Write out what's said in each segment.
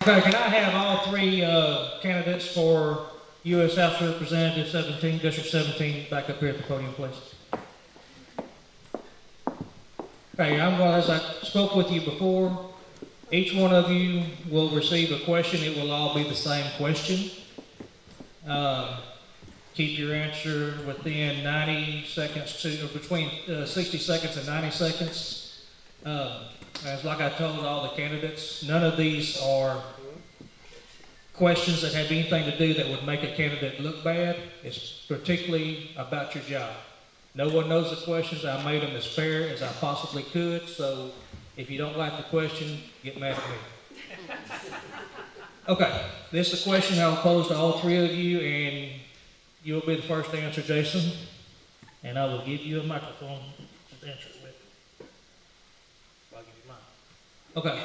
Okay, can I have all three candidates for U.S. House of Representatives 17, District 17, back up here at the podium, please? Okay, as I spoke with you before, each one of you will receive a question. It will all be the same question. Keep your answer within 90 seconds or between 60 seconds and 90 seconds. As like I told all the candidates, none of these are questions that have anything to do that would make a candidate look bad. It's particularly about your job. No one knows the questions. I made them as fair as I possibly could, so if you don't like the question, get mad at me. Okay, this is a question I'll pose to all three of you, and you'll be the first to answer, Jason, and I will give you a microphone to answer it with. I'll give you mine. Okay,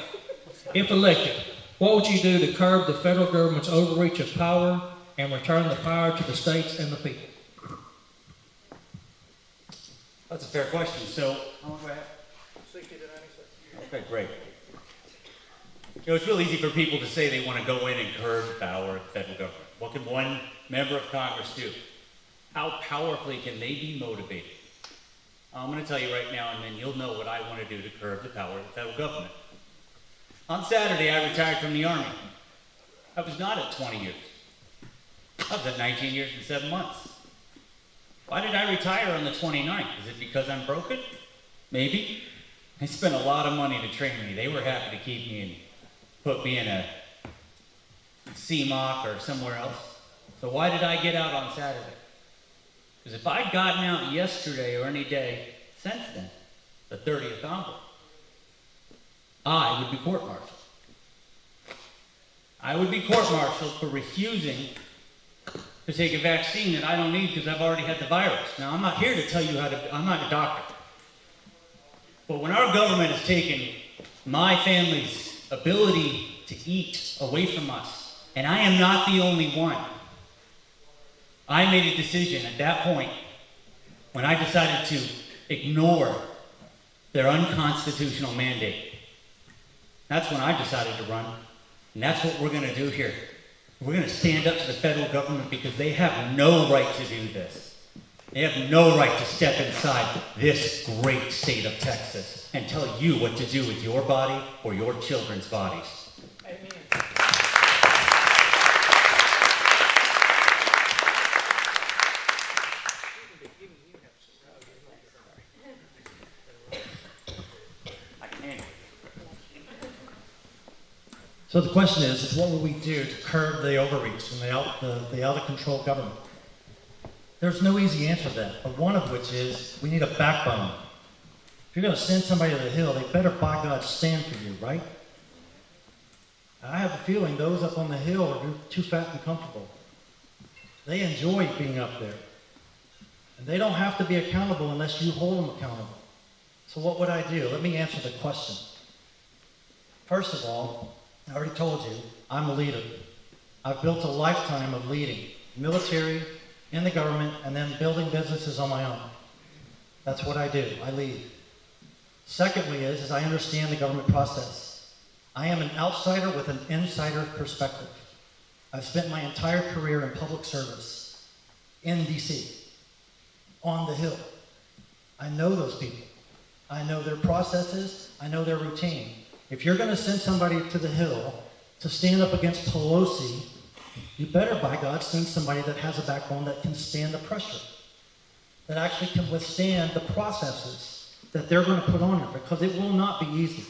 if elected, what would you do to curb the federal government's overreach of power and return the power to the states and the people? That's a fair question. So, 60 to 90 seconds. okay, great. You know, it's real easy for people to say they want to go in and curb the power of the federal government. What can one member of Congress do? How powerfully can they be motivated? I'm going to tell you right now, and then you'll know what I want to do to curb the power of the federal government. On Saturday, I retired from the Army. I was not at 20 years. I was at 19 years and 7 months. Why did I retire on the 29th? Is it because I'm broken? Maybe. They spent a lot of money to train me. They were happy to keep me and put me in a CMOC or somewhere else. So why did I get out on Saturday? Because if I'd gotten out yesterday or any day since then, the 30th onward, I would be court-martialed. I would be court-martialed for refusing to take a vaccine that I don't need because I've already had the virus. Now, I'm not here to tell you how to, I'm not a doctor. But when our government has taken my family's ability to eat away from us, and I am not the only one, I made a decision at that point when I decided to ignore their unconstitutional mandate. That's when I decided to run, and that's what we're going to do here. We're going to stand up to the federal government because they have no right to do this. They have no right to step inside this great state of Texas and tell you what to do with your body or your children's bodies. Amen. So the question is what will we do to curb the overreach and the out-of-control government? There's no easy answer to that, but one of which is we need a backbone. If you're going to send somebody to the hill, they better, by God, stand for you, right? I have a feeling those up on the hill are too fat and comfortable. They enjoy being up there. And they don't have to be accountable unless you hold them accountable. So what would I do? Let me answer the question. First of all, I already told you, I'm a leader. I've built a lifetime of leading, military, in the government, and then building businesses on my own. That's what I do, I lead. Secondly is I understand the government process. I am an outsider with an insider perspective. I've spent my entire career in public service, in DC, on the Hill. I know those people. I know their processes, I know their routine. If you're going to send somebody to the Hill to stand up against Pelosi, you better, by God, send somebody that has a backbone that can stand the pressure, that actually can withstand the processes that they're going to put on her, because it will not be easy.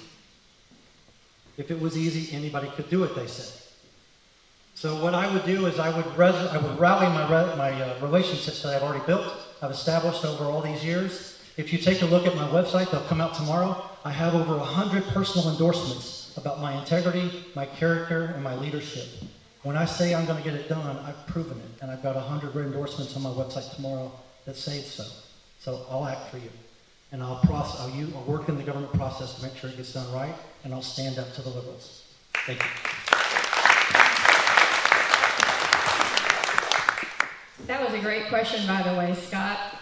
If it was easy, anybody could do it, they say. So what I would do is I would rally my relationships that I've already built, I've established over all these years. If you take a look at my website, they'll come out tomorrow. I have over 100 personal endorsements about my integrity, my character, and my leadership. When I say I'm going to get it done, I've proven it. And I've got 100 endorsements on my website tomorrow that say so. So I'll act for you. And I'll work in the government process to make sure it gets done right, and I'll stand up to the liberals. Thank you. That was a great question, by the way, Scott.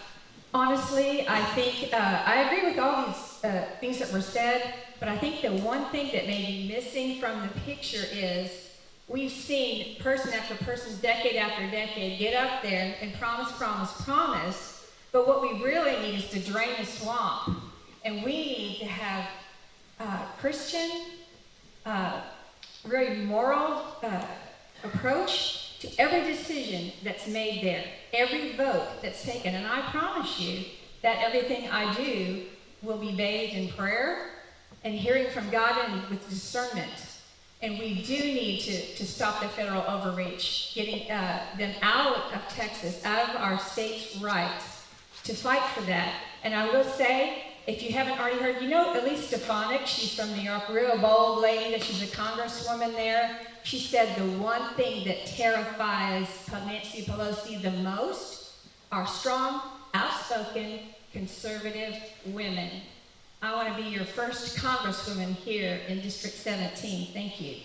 Honestly, I think, I agree with all these things that were said, but I think the one thing that may be missing from the picture is we've seen person after person, decade after decade, get up there and promise, promise, promise, but what we really need is to drain the swamp. And we need to have Christian, very moral approach to every decision that's made there, every vote that's taken. And I promise you that everything I do will be bathed in prayer and hearing from God and with discernment. And we do need to stop the federal overreach, getting them out of Texas, out of our state's rights, to fight for that. And I will say, if you haven't already heard, you know Elise Stefanik, she's from New York, real bold lady, that she's a congresswoman there. She said the one thing that terrifies Nancy Pelosi the most are strong, outspoken, conservative women. I want to be your first congresswoman here in District 17. Thank you.